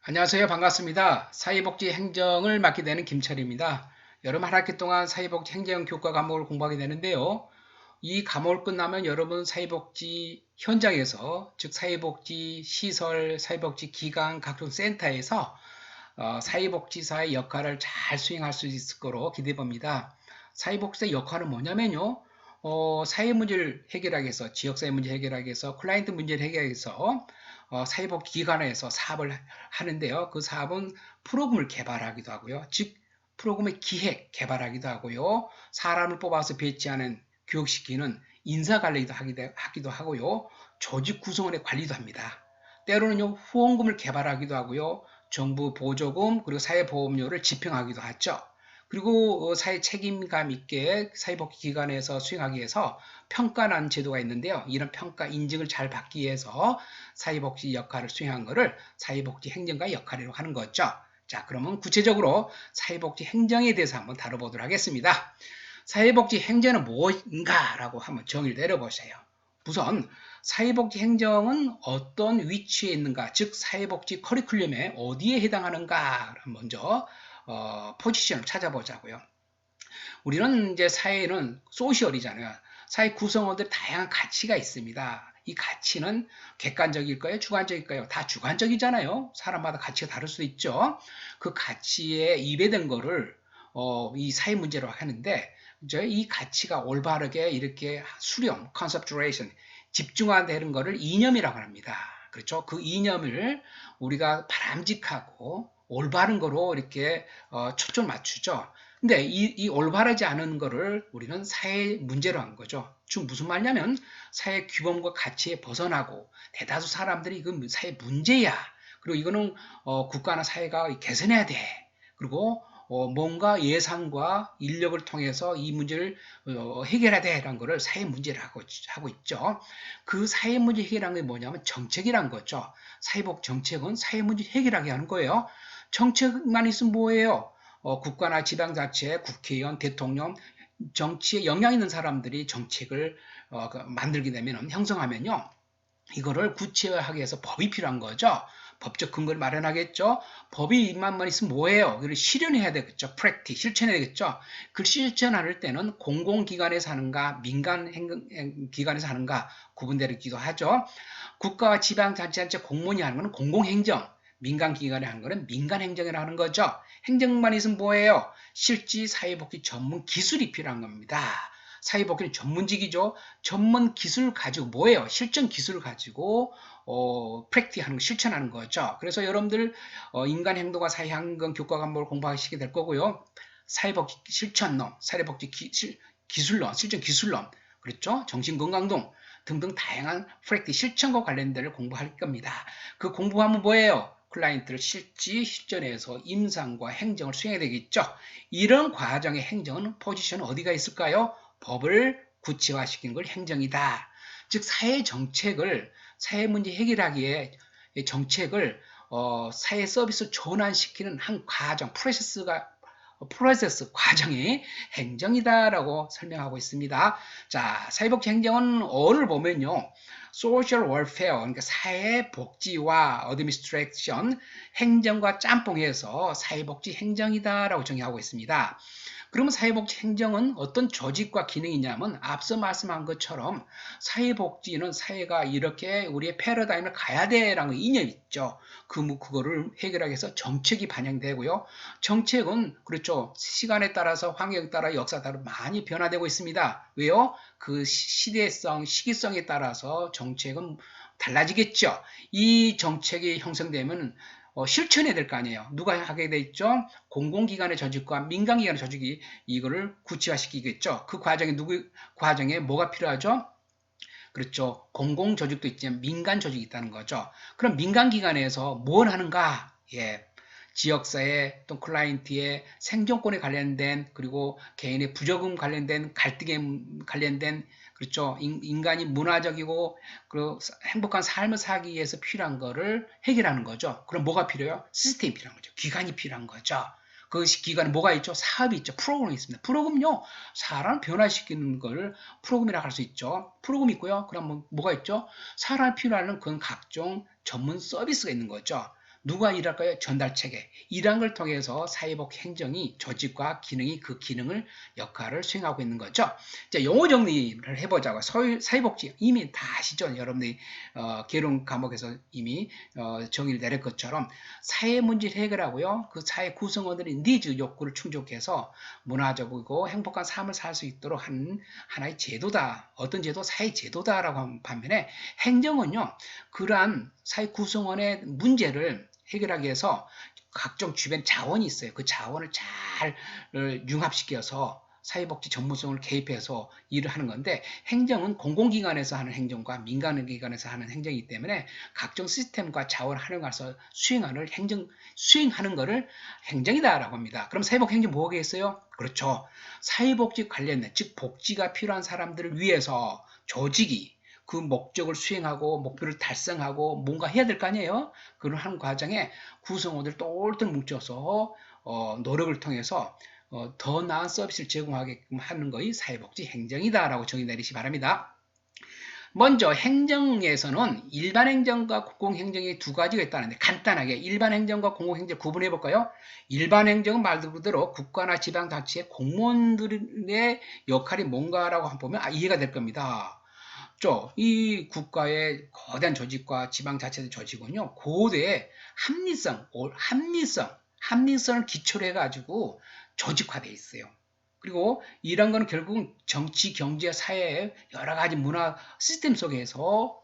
안녕하세요. 반갑습니다. 사회복지 행정을 맡게 되는 김철입니다. 여러분 한 학기 동안 사회복지 행정 교과 과목을 공부하게 되는데요. 이 과목을 끝나면 여러분 사회복지 현장에서, 즉 사회복지 시설, 사회복지 기관, 각종 센터에서 사회복지사의 역할을 잘 수행할 수 있을 거로 기대해 봅니다. 사회복지사의 역할은 뭐냐면요. 사회 문제를 해결하기 위해서, 지역사회 문제 해결하기 위해서, 클라이언트 문제를 해결하기 위해서 사회복지 기관에서 사업을 하는데요. 그 사업은 프로그램을 개발하기도 하고요. 즉 프로그램의 기획, 개발하기도 하고요. 사람을 뽑아서 배치하는, 교육시키는 인사관리도 하기도 하고요. 조직 구성원의 관리도 합니다. 때로는요, 후원금을 개발하기도 하고요. 정부 보조금, 그리고 사회보험료를 집행하기도 하죠. 그리고 사회 책임감 있게 사회복지 기관에서 수행하기 위해서 평가라는 제도가 있는데요. 이런 평가 인증을 잘 받기 위해서 사회복지 역할을 수행한 것을 사회복지 행정가의 역할이라고 하는 거죠. 자, 그러면 구체적으로 사회복지 행정에 대해서 한번 다뤄보도록 하겠습니다. 사회복지 행정은 뭔가라고 한번 정의를 내려보세요. 우선 사회복지 행정은 어떤 위치에 있는가, 즉 사회복지 커리큘럼에 어디에 해당하는가 먼저 포지션을 찾아보자고요. 우리는 이제 사회는 소셜이잖아요. 사회 구성원들 다양한 가치가 있습니다. 이 가치는 객관적일까요? 주관적일까요? 다 주관적이잖아요. 사람마다 가치가 다를 수 있죠. 그 가치에 입에된 거를 이 사회 문제로 하는데 이제 이 가치가 올바르게 이렇게 수렴, conceptualization, 집중화되는 거를 이념이라고 합니다. 그렇죠? 그 이념을 우리가 바람직하고 올바른 거로 이렇게 초점 맞추죠. 근데 이 올바르지 않은 거를 우리는 사회 문제로 한 거죠. 즉 무슨 말이냐면 사회 규범과 가치에 벗어나고 대다수 사람들이 그 사회 문제야. 그리고 이거는 국가나 사회가 개선해야 돼. 그리고 뭔가 예산과 인력을 통해서 이 문제를 해결해야 돼라는 거를 사회 문제를 하고 있죠. 그 사회 문제 해결하는 게 뭐냐면 정책이란 거죠. 사회복 정책은 사회 문제 해결하게 하는 거예요. 정책만 있으면 뭐예요? 국가나 지방자치, 국회의원, 대통령, 정치에 영향 있는 사람들이 정책을 만들게 되면 형성하면요. 이거를 구체화하기 위해서 법이 필요한 거죠. 법적 근거를 마련하겠죠. 법이만 있으면 뭐예요? 이걸 실현해야 되겠죠. practice, 실천해야 되겠죠. 그 실천할 때는 공공기관에서 하는가, 민간기관에서 하는가 구분되기도 하죠. 국가와 지방자치단체 공무원이 하는 것은 공공행정, 민간기관이 하는 것은 민간행정이라고 하는 거죠. 행정만 있으면 뭐예요? 실지 사회복지 전문 기술이 필요한 겁니다. 사회복지는 전문직이죠. 전문 기술 가지고 뭐예요? 실전 기술을 가지고 프랙티하는 거, 실천하는 거죠. 그래서 여러분들 인간 행동과 사회 환경 교과 과목을 공부하시게 될 거고요. 사회복지 실천론, 사회복지 기술론, 실전 기술론, 그렇죠? 정신건강론 등등 다양한 프랙티 실천과 관련된 을 공부할 겁니다. 그 공부하면 뭐예요? 클라이언트를 실전에서 임상과 행정을 수행해야 되겠죠. 이런 과정의 행정은 포지션은 어디가 있을까요? 법을 구체화시킨 걸 행정이다. 즉 사회 정책을 사회 문제 해결하기에 정책을 사회 서비스 전환시키는 한 과정, 프로세스 과정이 행정이다라고 설명하고 있습니다. 자, 사회복지 행정은 어를 보면요. social welfare, 그러니까 사회복지와 administration, 행정과 짬뽕해서 사회복지 행정이다라고 정의하고 있습니다. 그러면 사회복지 행정은 어떤 조직과 기능이냐면 앞서 말씀한 것처럼 사회복지는 사회가 이렇게 우리의 패러다임을 가야 돼라는 이념이 있죠. 그거를 해결하기 위해서 정책이 반영되고요. 정책은 그렇죠. 시간에 따라서 환경에 따라 역사에 따라 많이 변화되고 있습니다. 왜요? 그 시대성, 시기성에 따라서 정책은 달라지겠죠. 이 정책이 형성되면 실천해야 될 거 아니에요. 누가 하게 돼 있죠? 공공기관의 조직과 민간기관의 조직이 이거를 구체화시키겠죠. 그 과정에 뭐가 필요하죠? 그렇죠. 공공조직도 있지만 민간조직이 있다는 거죠. 그럼 민간기관에서 뭘 하는가? 예. 지역사회 또 클라이언트의 생존권에 관련된 그리고 개인의 부조금 관련된 갈등에 관련된 그렇죠. 인간이 문화적이고 그리고 행복한 삶을 살기 위해서 필요한 거를 해결하는 거죠. 그럼 뭐가 필요해요? 시스템이 필요한 거죠. 기관이 필요한 거죠. 그 기관에 뭐가 있죠? 사업이 있죠. 프로그램이 있습니다. 프로그램요. 사람을 변화시키는 걸 프로그램이라고 할 수 있죠. 프로그램 있고요. 그럼 뭐가 있죠? 사람이 필요한 그런 각종 전문 서비스가 있는 거죠. 누가 일할까요? 전달체계. 이러한 걸 통해서 사회복지 행정이 조직과 기능이 그 기능을 역할을 수행하고 있는 거죠. 자, 용어 정리를 해보자고. 사회복지 이미 다 아시죠? 여러분들이 개론 과목에서 이미 정의를 내릴 것처럼 사회 문제를 해결하고요. 그 사회 구성원들의 니즈 욕구를 충족해서 문화적이고 행복한 삶을 살 수 있도록 하는 하나의 제도다. 어떤 제도? 사회 제도다라고 하는 반면에 행정은요. 그러한 사회 구성원의 문제를 해결하기 위해서 각종 주변 자원이 있어요. 그 자원을 잘 융합시켜서 사회복지 전문성을 개입해서 일을 하는 건데 행정은 공공기관에서 하는 행정과 민간기관에서 하는 행정이기 때문에 각종 시스템과 자원을 활용해서 수행하는 것을 행정이다라고 합니다. 그럼 사회복지 행정 뭐가 있어요? 그렇죠. 사회복지 관련된 즉 복지가 필요한 사람들을 위해서 조직이 그 목적을 수행하고 목표를 달성하고 뭔가 해야 될 거 아니에요? 그런 하는 과정에 구성원들 똘똘 뭉쳐서 노력을 통해서 더 나은 서비스를 제공하게끔 하는 것이 사회복지 행정이다라고 정의 내리시 바랍니다. 먼저 행정에서는 일반 행정과 공공행정이 두 가지가 있다는데 간단하게 일반 행정과 공공행정 구분해 볼까요? 일반 행정은 말 그대로 국가나 지방자치의 공무원들의 역할이 뭔가라고 한번 보면 이해가 될 겁니다. 이 국가의 거대한 조직과 지방자치의 조직은요, 고도의 합리성을 기초로 해가지고 조직화되어 있어요. 그리고 이런 거는 결국은 정치, 경제, 사회의 여러 가지 문화 시스템 속에서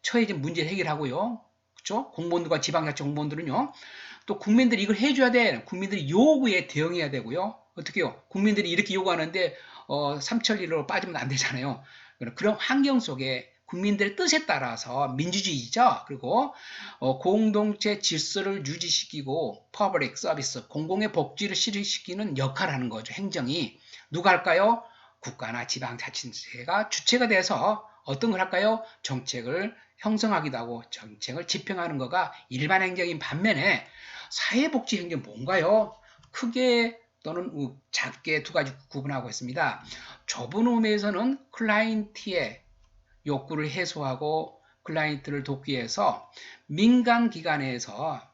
처해진 문제를 해결하고요. 그렇죠? 공무원들과 지방자치 공무원들은요. 또 국민들이 이걸 해줘야 돼. 국민들이 요구에 대응해야 되고요. 어떻게요? 국민들이 이렇게 요구하는데 삼천리로 빠지면 안 되잖아요. 그런 환경 속에 국민들의 뜻에 따라서 민주주의죠. 그리고 공동체 질서를 유지시키고 퍼블릭 서비스, 공공의 복지를 실시키는 역할을 하는 거죠. 행정이. 누가 할까요? 국가나 지방자치제가 주체가 돼서 어떤 걸 할까요? 정책을 형성하기도 하고 정책을 집행하는 거가 일반 행정인 반면에 사회복지 행정 뭔가요? 크게 또는 작게 두 가지 구분하고 있습니다. 좁은 의미에서는 클라이언트의 욕구를 해소하고 클라이언트를 돕기 위해서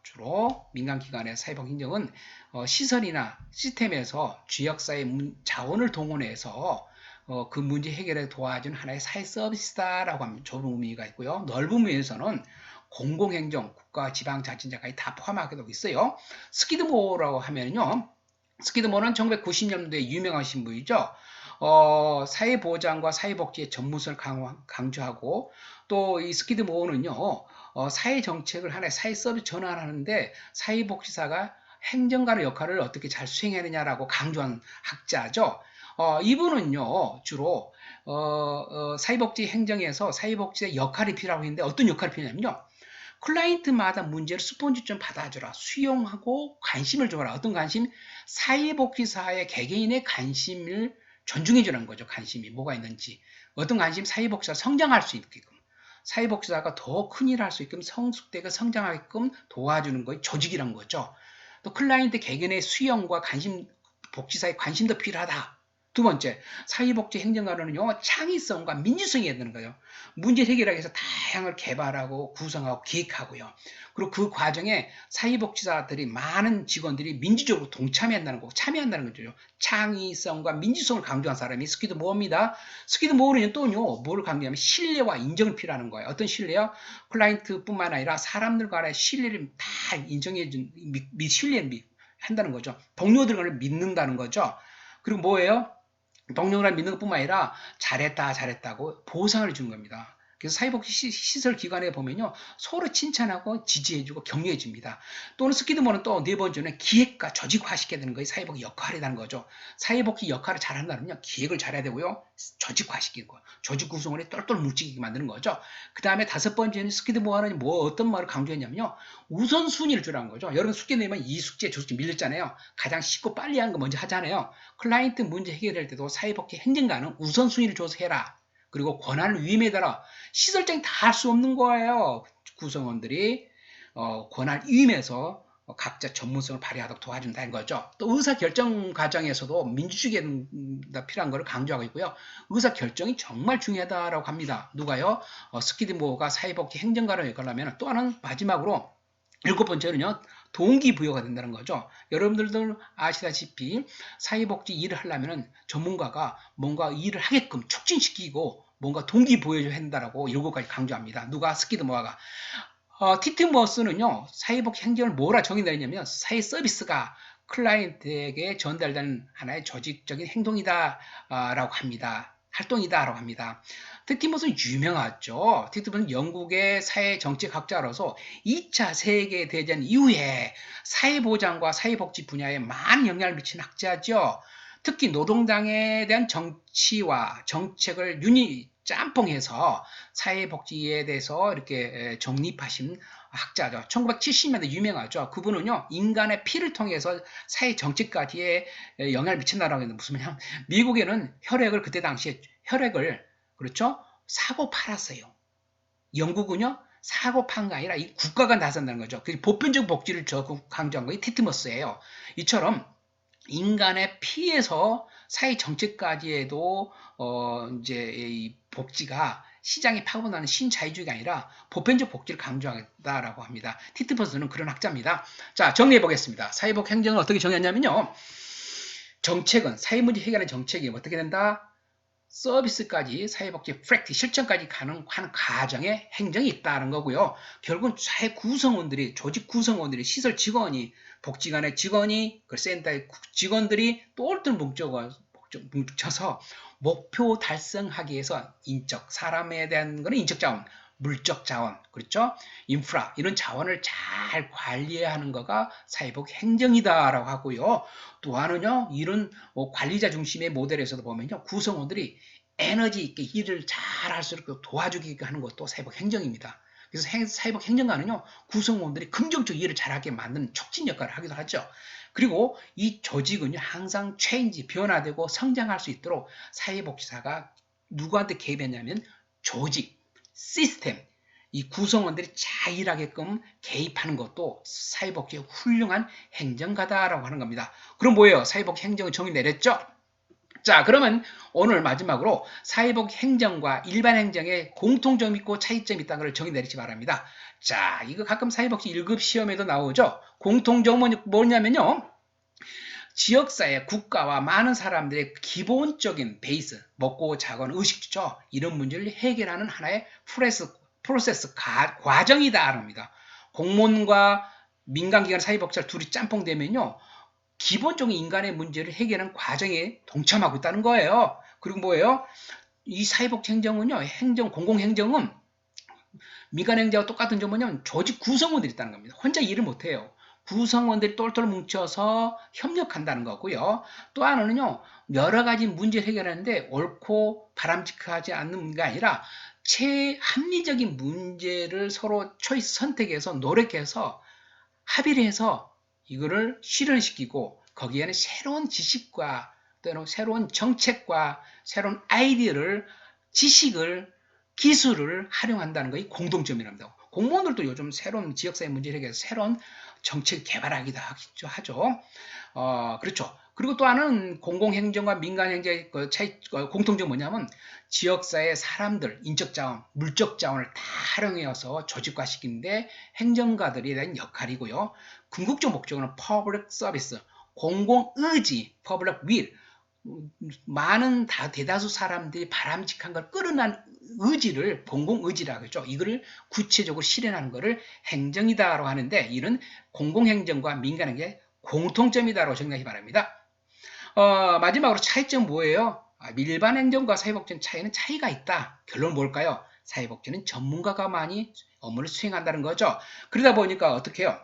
주로 민간기관의 사회복지행정은 시설이나 시스템에서 지역사회 자원을 동원해서 그 문제 해결에 도와주는 하나의 사회 서비스다라고 하면 좁은 의미가 있고요. 넓은 의미에서는 공공행정, 국가, 지방자치제까지 다 포함하게 되고 있어요. 스키드모어라고 하면요. 스키드모어는 1990년도에 유명하신 분이죠. 사회보장과 사회복지의 전문성을 강조하고 또 이 스키드모어는요. 사회정책을 하나의 사회 서비스 전환하는데 사회복지사가 행정관의 역할을 어떻게 잘 수행하느냐라고 강조한 학자죠. 이분은요. 주로 사회복지 행정에서 사회복지의 역할이 필요하고 있는데 어떤 역할이 필요하냐면요. 클라이언트마다 문제를 스폰지좀 받아줘라. 수용하고 관심을 줘라. 어떤 관심? 사회복지사의 개개인의 관심을 존중해주는 거죠. 관심이 뭐가 있는지. 어떤 관심? 사회복지사가 성장할 수 있게끔. 사회복지사가 더 큰 일을 할 수 있게끔 성숙되게 성장하게끔 도와주는 것이 조직이란 거죠. 또 클라이언트 개개인의 수용과 관심, 복지사의 관심도 필요하다. 두 번째, 사회복지 행정관은요, 창의성과 민주성이 해야 되는 거예요. 문제를 해결하기 위해서 다양을 개발하고 구성하고 기획하고요. 그리고 그 과정에 사회복지사들이 많은 직원들이 민주적으로 동참한다는 거, 참여한다는 거죠. 창의성과 민주성을 강조한 사람이 스키드모어입니다. 스키드모어는 또요, 뭐를 강조하면 신뢰와 인정을 필요하는 거예요. 어떤 신뢰요? 클라이언트뿐만 아니라 사람들 간의 신뢰를 다 인정해준, 신뢰를 한다는 거죠. 동료들을 믿는다는 거죠. 그리고 뭐예요? 동료를 믿는 것뿐만 아니라 잘했다고 보상을 주는 겁니다. 그래서 사회복지 시설 기관에 보면요. 서로 칭찬하고 지지해주고 격려해줍니다. 또는 스키드모는 또 네 번째는 기획과 조직화시켜야 되는 것이 사회복지 역할이라는 거죠. 사회복지 역할을 잘한다면요. 기획을 잘해야 되고요. 조직화시키는 거. 조직 구성원이 똘똘 뭉치게 만드는 거죠. 그 다음에 다섯 번째는 스키드모어는 어떤 말을 강조했냐면요. 우선순위를 주라는 거죠. 여러분 숙제 내면 이 숙제 저 숙제 밀렸잖아요. 가장 쉽고 빨리 하는 거 먼저 하잖아요. 클라이언트 문제 해결할 때도 사회복지 행정관은 우선순위를 줘서 해라. 그리고 권한을 위임에 따라 시설장이 다 할 수 없는 거예요. 구성원들이 권한을 위임해서 각자 전문성을 발휘하도록 도와준다는 거죠. 또 의사결정 과정에서도 민주주의가 필요한 것을 강조하고 있고요. 의사결정이 정말 중요하다고 합니다. 누가요? 스키드모어가 사회복지 행정관을 역할을 하면 또 하나는 마지막으로 일곱 번째는요, 동기부여가 된다는 거죠. 여러분들도 아시다시피 사회복지 일을 하려면 전문가가 뭔가 일을 하게끔 촉진시키고 뭔가 동기부여를 한다라고 일곱 가지 강조합니다. 누가? 스키드 모아가. 티트머스는요, 사회복지 행정을 뭐라 정의내냐면 사회 서비스가 클라이언트에게 전달되는 하나의 조직적인 행동이다 라고 합니다. 활동이다라고 합니다. 티트머스는 유명하죠. 티트머스는 영국의 사회정책학자로서 2차 세계대전 이후에 사회보장과 사회복지 분야에 많은 영향을 미친 학자죠. 특히 노동당에 대한 정치와 정책을 유니 짬뽕해서 사회복지에 대해서 이렇게 정립하신 학자죠. 1970년대 유명하죠. 그분은요, 인간의 피를 통해서 사회 정치까지의 영향을 미친다라고 했는데 무슨 말이냐? 미국에는 혈액을 그때 당시에 혈액을 그렇죠? 사고 팔았어요. 영국은요, 사고 판 게 아니라 이 국가가 나선다는 거죠. 그 보편적 복지를 적극 강조한 거이 티트머스예요. 이처럼 인간의 피에서 사회 정책까지에도 이제 이 복지가 시장에 파고나는 신자유주의가 아니라 보편적 복지를 강조하다라고 합니다. 티트머스는 그런 학자입니다. 자, 정리해 보겠습니다. 사회복 행정을 어떻게 정의했냐면요. 정책은 사회문제 해결의 정책이 어떻게 된다? 서비스까지 사회복지 프랙티 실천까지 가는 과정에 행정이 있다는 거고요. 결국은 사회 구성원들이 조직 구성원들이 시설 직원이 복지관의 직원이 그 센터의 직원들이 똘똘 뭉쳐서 목표 달성하기 위해서 인적 사람에 대한 거는 인적 자원 물적 자원, 그렇죠? 인프라, 이런 자원을 잘 관리해야 하는 거가 사회복 행정이다라고 하고요. 또 하나는요, 이런 관리자 중심의 모델에서도 보면요, 구성원들이 에너지 있게 일을 잘 할 수 있도록 도와주게 하는 것도 사회복 행정입니다. 그래서 사회복 행정가는요, 구성원들이 긍정적 일을 잘하게 만드는 촉진 역할을 하기도 하죠. 그리고 이 조직은요, 항상 체인지, 변화되고 성장할 수 있도록 사회복지사가 누구한테 개입했냐면 조직, 시스템, 이 구성원들이 잘 일하게끔 개입하는 것도 사회복지의 훌륭한 행정가다라고 하는 겁니다. 그럼 뭐예요? 사회복지 행정을 정의 내렸죠? 자, 그러면 오늘 마지막으로 사회복지 행정과 일반 행정의 공통점이 있고 차이점이 있다는 걸 정의 내리시 바랍니다. 자, 이거 가끔 사회복지 1급 시험에도 나오죠? 공통점은 뭐냐면요. 지역사회, 국가와 많은 사람들의 기본적인 베이스, 먹고 자건 의식주죠. 이런 문제를 해결하는 하나의 프로세스 과정이다. 합니다. 공무원과 민간기관 사회복지사 둘이 짬뽕되면요. 기본적인 인간의 문제를 해결하는 과정에 동참하고 있다는 거예요. 그리고 뭐예요? 이 사회복지 행정은요. 공공행정은 민간행정과 똑같은 점은 뭐냐면 조직 구성원들이 있다는 겁니다. 혼자 일을 못해요. 구성원들이 똘똘 뭉쳐서 협력한다는 거고요. 또 하나는요, 여러 가지 문제를 해결하는데 옳고 바람직하지 않는 게 아니라 합리적인 문제를 서로 초이스 선택해서 노력해서 합의를 해서 이거를 실현시키고 거기에는 새로운 지식과 또는 새로운 정책과 새로운 아이디어를 지식을 기술을 활용한다는 것이 공동점이랍니다. 공무원들도 요즘 새로운 지역사회 문제를 해결해서 새로운 정책 개발하기도 하죠. 그렇죠. 그리고 또 하나는 공공행정과 민간행정의 공통점이 뭐냐면 지역사회 사람들, 인적자원, 물적자원을 다 활용해서 조직화시키는데 행정가들에 대한 역할이고요. 궁극적 목적은 퍼블릭 서비스, 공공의지, 퍼블릭 윌, 많은 대다수 사람들이 바람직한 걸 끌어난 의지를 공공의지라고 하죠. 이거를 구체적으로 실현하는 것을 행정이다라고 하는데 이는 공공행정과 민간행정의 공통점이다라고 정리하기 바랍니다. 마지막으로 차이점 뭐예요? 일반 행정과 사회복지는 차이가 있다. 결론은 뭘까요? 사회복지는 전문가가 많이 업무를 수행한다는 거죠. 그러다 보니까 어떻게 해요?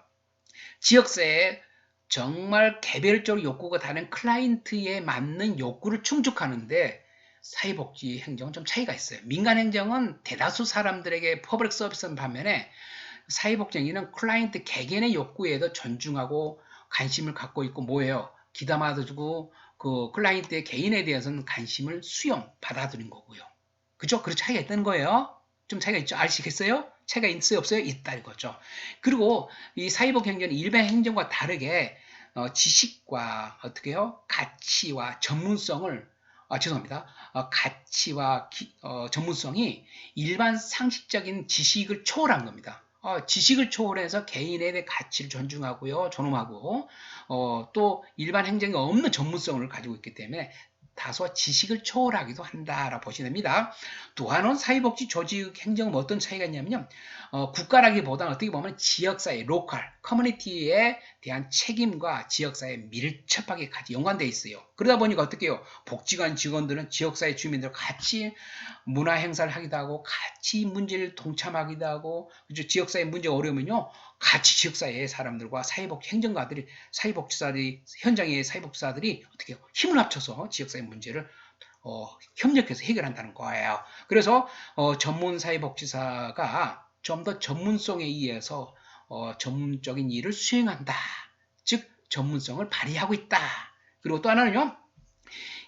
지역사회에 정말 개별적 욕구가 다른 클라이언트에 맞는 욕구를 충족하는데 사회복지 행정은 좀 차이가 있어요. 민간행정은 대다수 사람들에게 퍼블릭 서비스는 반면에 사회복지는 클라이언트 개개인의 욕구에도 존중하고 관심을 갖고 있고 뭐예요? 귀담아주고 그 클라이언트의 개인에 대해서는 관심을 받아들인 거고요. 그죠? 그런 차이가 있다는 거예요. 좀 차이가 있죠? 아시겠어요? 차이가 있어요? 없어요? 있다 이거죠. 그리고 이 사회복 행정은 일반 행정과 다르게 지식과 어떻게 해요? 가치와 전문성을 죄송합니다. 가치와 전문성이 일반 상식적인 지식을 초월한 겁니다. 지식을 초월해서 개인에 대한 가치를 존중하고요, 존엄하고, 또 일반 행정에 없는 전문성을 가지고 있기 때문에 다소 지식을 초월하기도 한다라고 보시면 됩니다. 또 하나는 사회복지 조직 행정은 어떤 차이가 있냐면요. 국가라기보다는 어떻게 보면 지역사회, 로컬, 커뮤니티에 대한 책임과 지역사회에 밀접하게 같이 연관되어 있어요. 그러다 보니까 어떻게 해요? 복지관 직원들은 지역사회 주민들과 같이 문화 행사를 하기도 하고 같이 문제를 동참하기도 하고 그렇죠? 지역사회 문제가 어려우면요. 같이 지역사회의 사람들과 사회복지 행정가들이 사회복지사들이 현장의 사회복지사들이 어떻게 해요? 힘을 합쳐서 지역사회 문제를 협력해서 해결한다는 거예요. 그래서 전문 사회복지사가 좀 더 전문성에 의해서 전문적인 일을 수행한다. 즉 전문성을 발휘하고 있다. 그리고 또 하나는요.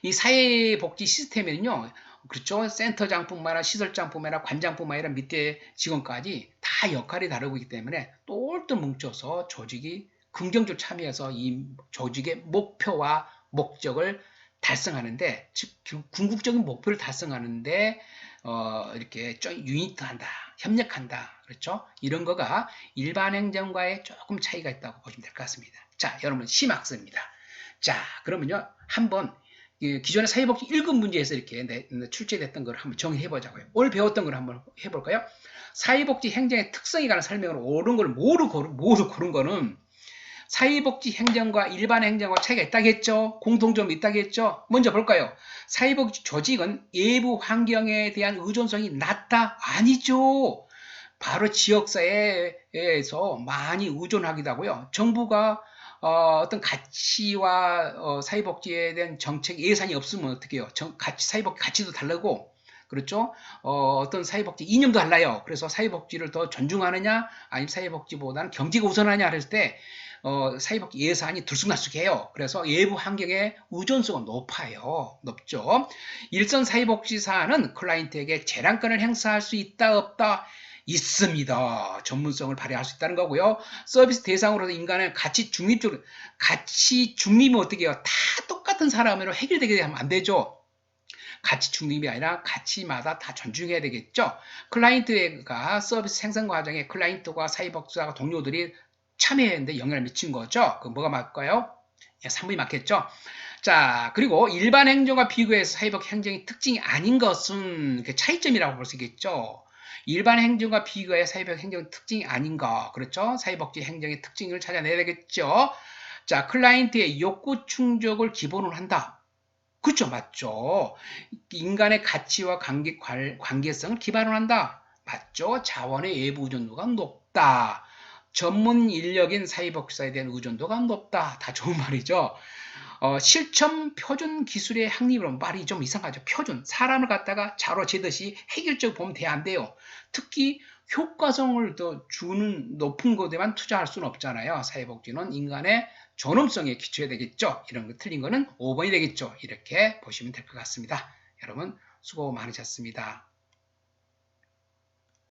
이 사회복지 시스템에는요. 그렇죠. 센터장뿐만 아니라 시설장뿐만 아니라 관장뿐만 아니라 밑에 직원까지 다 역할이 다르고 있기 때문에 똘똘 뭉쳐서 조직이 긍정적으로 참여해서 이 조직의 목표와 목적을 달성하는데 즉 궁극적인 목표를 달성하는데 이렇게 좀 유니트한다, 협력한다, 그렇죠? 이런 거가 일반 행정과의 조금 차이가 있다고 보시면 될 것 같습니다. 자, 여러분 심학습니다. 자, 그러면요 한번 기존의 사회복지 1급 문제에서 이렇게 출제됐던 걸 한번 정리해보자고요. 오늘 배웠던 걸 한번 해볼까요? 사회복지 행정의 특성에 관한 설명을 옳은 걸 모두 고른 거는 사회복지 행정과 일반 행정과 차이가 있다겠죠? 공통점이 있다겠죠? 먼저 볼까요? 사회복지 조직은 외부 환경에 대한 의존성이 낮다? 아니죠. 바로 지역사회에서 많이 의존하기도 하고요. 정부가 어떤 가치와 사회복지에 대한 정책 예산이 없으면 어떻게 해요? 사회복지 가치도 다르고 그렇죠? 어떤 사회복지 이념도 달라요. 그래서 사회복지를 더 존중하느냐 아니면 사회복지보다는 경제가 우선하냐 그랬을 때 사회복지 예산이 들쑥날쑥해요. 그래서 외부 환경의 의존성은 높죠. 일선 사회복지사는 클라이언트에게 재량권을 행사할 수 있다 없다? 있습니다. 전문성을 발휘할 수 있다는 거고요. 서비스 대상으로서 인간을 가치 중립이면 어떻게 해요? 다 똑같은 사람으로 해결되게 하면 안 되죠. 가치 중립이 아니라 가치마다 다 존중해야 되겠죠. 클라이언트가 서비스 생산 과정에 클라이언트와 사회복지사 동료들이 참여했는데 영향을 미친 거죠. 그 뭐가 맞을까요? 3번이 맞겠죠. 자, 그리고 일반 행정과 비교해서 사회복지 행정의 특징이 아닌 것은 차이점이라고 볼 수 있겠죠. 일반 행정과 비교해 사회복지 행정의 특징이 아닌가. 그렇죠? 사회복지 행정의 특징을 찾아내야 되겠죠. 자, 클라이언트의 욕구 충족을 기본으로 한다. 그렇죠. 맞죠. 인간의 가치와 관계성을 기반으로 한다. 맞죠. 자원의 외부 의존도가 높다. 전문 인력인 사회복지사에 대한 의존도가 높다. 다 좋은 말이죠. 실천 표준 기술의 확립으로 말이 좀 이상하죠. 표준. 사람을 갖다가 자로 재듯이 해결적으로 보면 안 돼요. 특히 효과성을 더 주는 높은 곳에만 투자할 수는 없잖아요. 사회복지는 인간의 존엄성에 기초해야 되겠죠. 이런 거 틀린 거는 5번이 되겠죠. 이렇게 보시면 될 것 같습니다. 여러분 수고 많으셨습니다.